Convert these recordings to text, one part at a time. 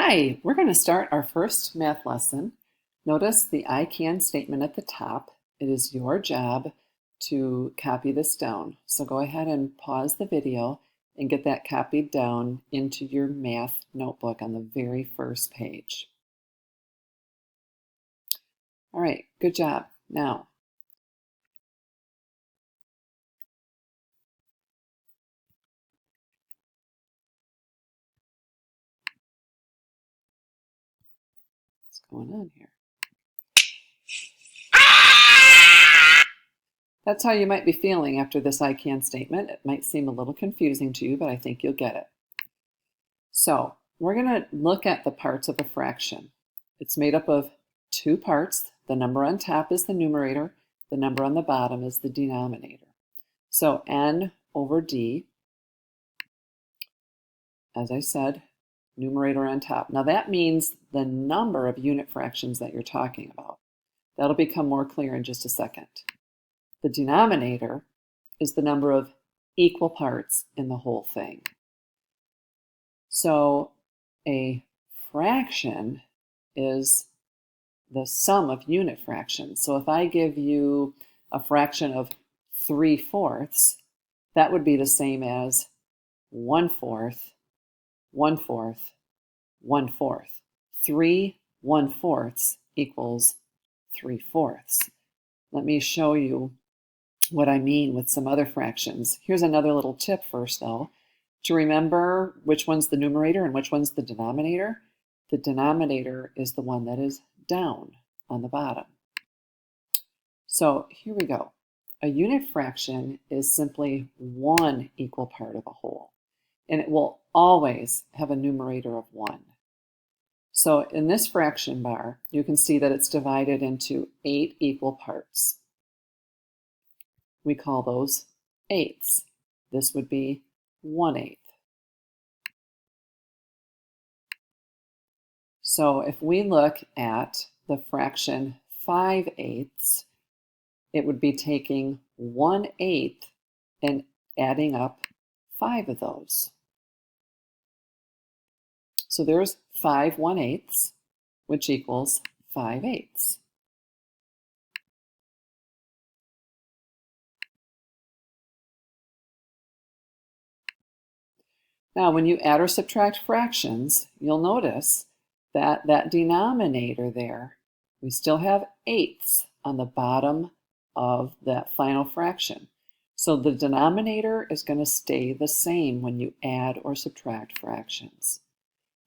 Hi, we're going to start our first math lesson. Notice the I can statement at the top. It is your job to copy this down. So go ahead and pause the video and get that copied down into your math notebook on the very first page. All right, good job. Now, what's going on here? That's how you might be feeling after this I can statement. It might seem a little confusing to you, but I think you'll get it. So we're going to look at the parts of a fraction. It's made up of two parts. The number on top is the numerator. The number on the bottom is the denominator. So n over d, as I said, numerator on top. Now that means the number of unit fractions that you're talking about. That'll become more clear in just a second. The denominator is the number of equal parts in the whole thing. So a fraction is the sum of unit fractions. So if I give you a fraction of 3/4, that would be the same as 1/4, 1/4, 1/4. 3/1/4 equals 3/4. Let me show you what I mean with some other fractions. Here's another little tip first, though. To remember which one's the numerator and which one's the denominator, the denominator is the one that is down on the bottom. So here we go. A unit fraction is simply one equal part of a whole, and it will always have a numerator of 1. So in this fraction bar, you can see that it's divided into 8 equal parts. We call those eighths. This would be 1/8. So if we look at the fraction 5/8, it would be taking 1/8 and adding up 5 of those. So there's 5 1/8, which equals 5/8. Now, when you add or subtract fractions, you'll notice that that denominator there, we still have eighths on the bottom of that final fraction. So the denominator is going to stay the same when you add or subtract fractions.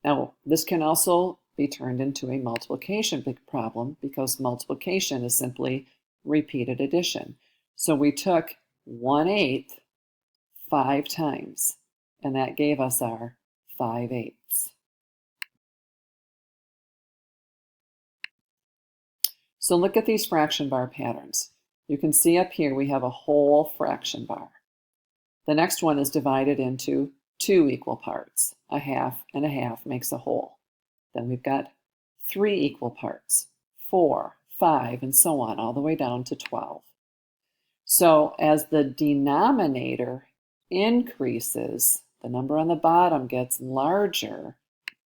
Now, this can also be turned into a multiplication problem because multiplication is simply repeated addition. So we took 1/8 5 times, and that gave us our 5/8. So look at these fraction bar patterns. You can see up here we have a whole fraction bar. The next one is divided into 2 equal parts. A half and a half makes a whole. Then we've got 3 equal parts, 4, 5, and so on, all the way down to 12. So as the denominator increases, the number on the bottom gets larger,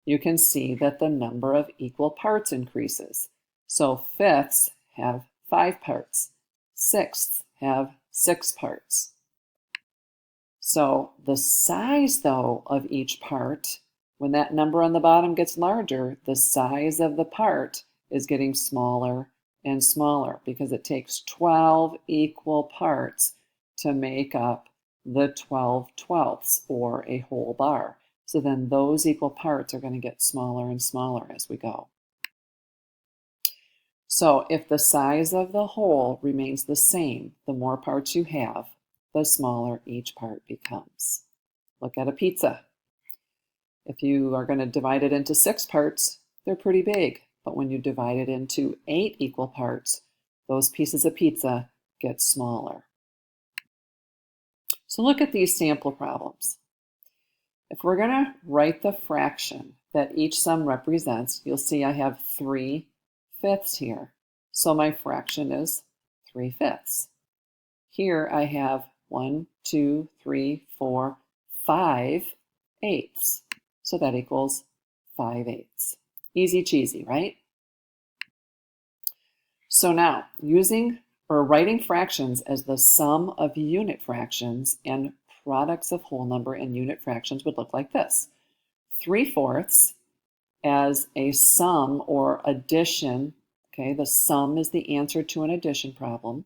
you can see that the number of equal parts increases. So fifths have 5 parts, sixths have 6 parts. So the size, though, of each part, when that number on the bottom gets larger, the size of the part is getting smaller and smaller because it takes 12 equal parts to make up the 12 twelfths, or a whole bar. So then those equal parts are going to get smaller and smaller as we go. So if the size of the whole remains the same, the more parts you have, the smaller each part becomes. Look at a pizza. If you are going to divide it into 6 parts, they're pretty big. But when you divide it into 8 equal parts, those pieces of pizza get smaller. So look at these sample problems. If we're going to write the fraction that each sum represents, you'll see I have 3/5 here. So my fraction is 3/5. Here I have 1, 2, 3, 4, 5/8. So that equals 5/8. Easy cheesy, right? So now, using or writing fractions as the sum of unit fractions and products of whole number and unit fractions would look like this. 3/4 as a sum or addition, okay, the sum is the answer to an addition problem.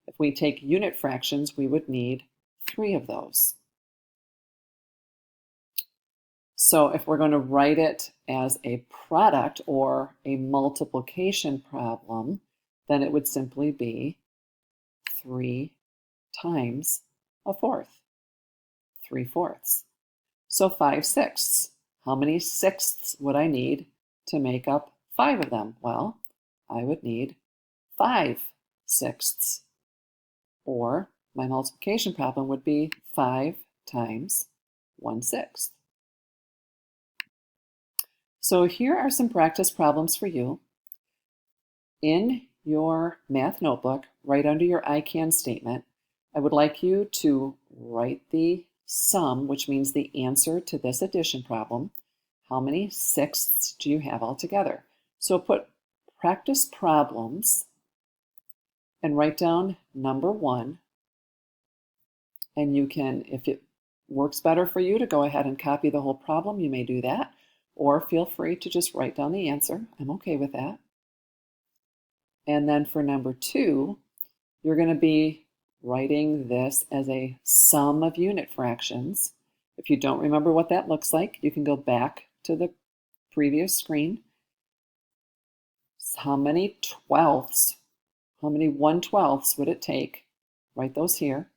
If we take unit fractions, we would need 3 of those. So if we're going to write it as a product or a multiplication problem, then it would simply be 3 times a fourth, 3/4. So 5/6. How many sixths would I need to make up 5 of them? Well, I would need 5/6. Or my multiplication problem would be 5 times 1/6. So here are some practice problems for you. In your math notebook, right under your I can statement, I would like you to write the sum, which means the answer to this addition problem. How many sixths do you have altogether? So put practice problems and write down number 1. And you can, if it works better for you to go ahead and copy the whole problem, you may do that. Or feel free to just write down the answer. I'm okay with that. And then for number 2, you're going to be writing this as a sum of unit fractions. If you don't remember what that looks like, you can go back to the previous screen. How many 1/12 would it take? Write those here.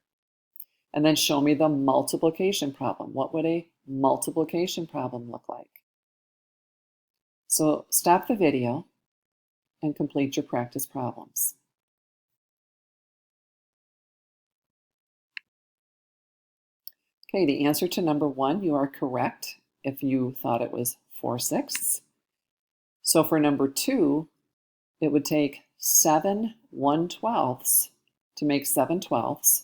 And then show me the multiplication problem. What would a multiplication problem look like? So stop the video and complete your practice problems. Okay, the answer to number 1, you are correct if you thought it was 4/6. So for number 2, it would take 7 1/12 to make 7/12.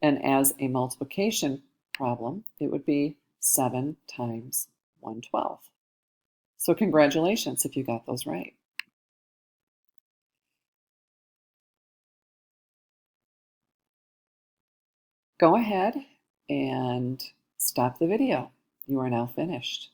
And as a multiplication problem, it would be 7 times 1/12. So congratulations if you got those right. Go ahead and stop the video. You are now finished.